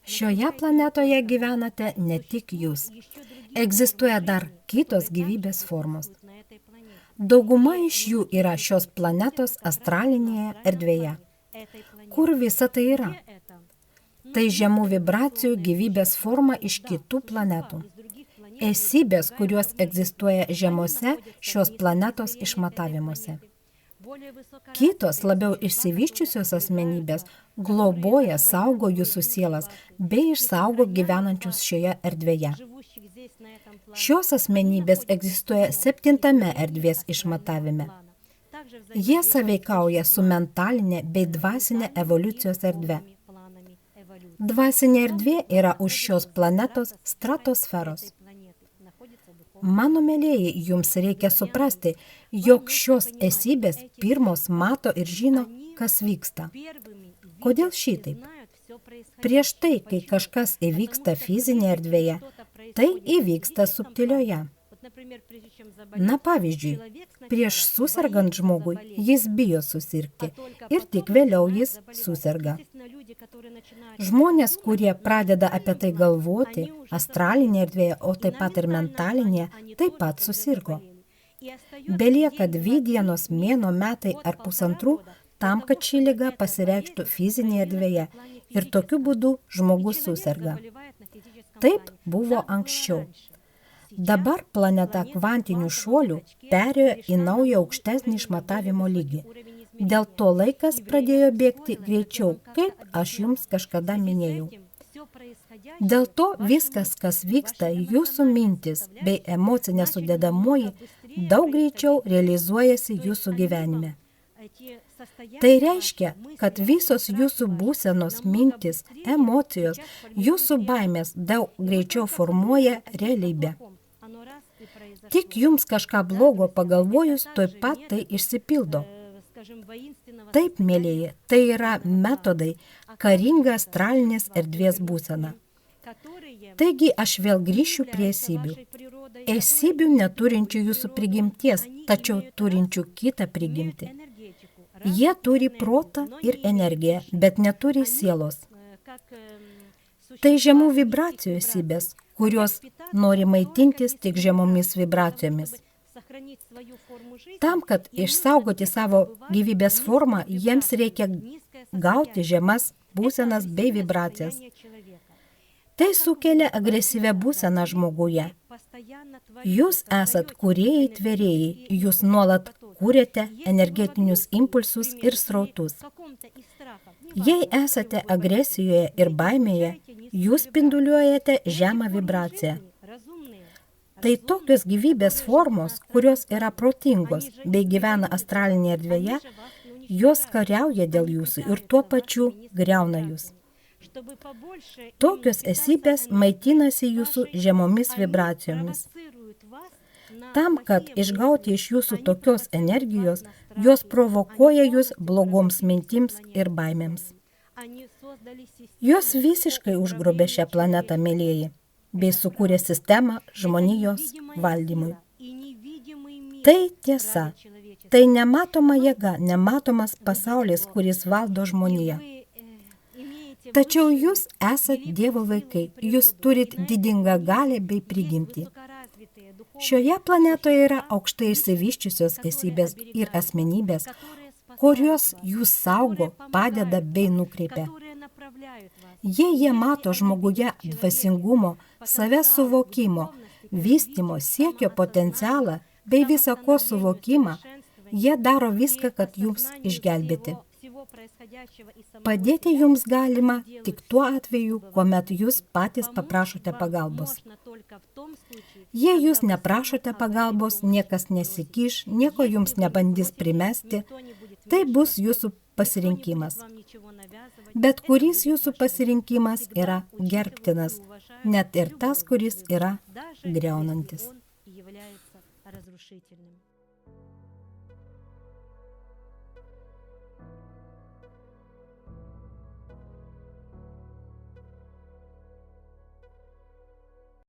Šioje planetoje gyvenate ne tik jūs. Egzistuoja dar kitos gyvybės formos. Dauguma iš jų yra šios planetos astralinėje erdvėje. Kur visa tai yra? Tai žemų vibracijų gyvybės forma iš kitų planetų. Esybės, kurios egzistuoja žemose šios planetos išmatavimuose. Kitos labiau išsivyščiusios asmenybės globoja, saugo jūsų sielas bei išsaugo gyvenančius šioje erdvėje. Šios asmenybės egzistuoja 7 erdvės išmatavime. Jie sąveikauja su mentalinė bei dvasinė evoliucijos erdve. Dvasinė erdvė yra už šios planetos stratosferos. Mano mėlėjai, jums reikia suprasti, jog šios esybės pirmos mato ir žino, kas vyksta. Kodėl šitaip? Prieš tai, kai kažkas įvyksta fizinėje erdvėje, tai įvyksta subtilioje. Na pavyzdžiui, prieš susergant žmogui jis bijo susirgti ir tik vėliau jis suserga. Žmonės, kurie pradeda apie tai galvoti, astralinėje erdvėje, o taip pat ir mentalinėje, taip pat susirgo. Belieka 2 dienos, mėnuo, metai ar pusantrų tam, kad ši liga pasireikštų fizinėje erdvėje ir tokiu būdu žmogus suserga. Taip buvo anksčiau. Dabar planeta kvantinių šuolių perėjo į naują aukštesnį išmatavimo lygį. Dėl to laikas pradėjo bėgti greičiau, kaip aš jums kažkada minėjau. Dėl to viskas, kas vyksta, jūsų mintis bei emocinė sudedamoji, daug greičiau realizuojasi jūsų gyvenime. Tai reiškia, kad visos jūsų būsenos mintis, emocijos, jūsų baimės daug greičiau formuoja realybę. Tik jums kažką blogo pagalvojus, tuoj pat tai išsipildo. Taip, mėlieji, tai yra metodai, karinga astralinės erdvės būsena. Taigi aš vėl grįšiu prie esybių. Esybių neturinčių jūsų prigimties, tačiau turinčių kitą prigimtį. Jie turi protą ir energiją, bet neturi sielos. Tai žemų vibracijų esybės, kurios nori maitintis tik žemomis vibracijomis. Tam, kad išsaugoti savo gyvybės formą, jiems reikia gauti žemas būsenas bei vibracijas. Tai sukelia agresyvią būseną žmoguje. Jūs esat kūrėjai, tvėrėjai, jūs nuolat kūrėte energetinius impulsus ir srautus. Jei esate agresijoje ir baimėje, jūs spinduliuojate žemą vibraciją. Tai tokios gyvybės formos, kurios yra protingos bei gyvena astralinėje erdvėje, jos kariauja dėl jūsų ir tuo pačiu griauna jūs. Tokios esybės maitinasi jūsų žemomis vibracijomis. Tam, kad išgauti iš jūsų tokios energijos, jos provokuoja jūs blogoms mintims ir baimėms. Jos visiškai užgrobė šią planetą, mėlieji, bei sukūrė sistemą žmonijos valdymui. Tai tiesa, tai nematoma jėga, nematomas pasaulis, kuris valdo žmoniją. Tačiau jūs esat Dievo vaikai, jūs turit didingą galią bei prigimtį. Šioje planetoje yra aukštai išsivyščiusios esybės ir asmenybės, kurios jūs saugo, padeda bei nukreipia. Jei jie mato žmoguje dvasingumo, savęs suvokimo, vystymo, siekio potencialą bei visą ko suvokimą, jie daro viską, kad jums išgelbėti. Padėti jums galima tik tuo atveju, kuomet jūs patys paprašote pagalbos. Jei jūs neprašote pagalbos, niekas nesikiš, nieko jums nebandys primesti, tai bus jūsų pasirinkimas. Bet kuris jūsų pasirinkimas yra gerbtinas, net ir tas, kuris yra griaunantis.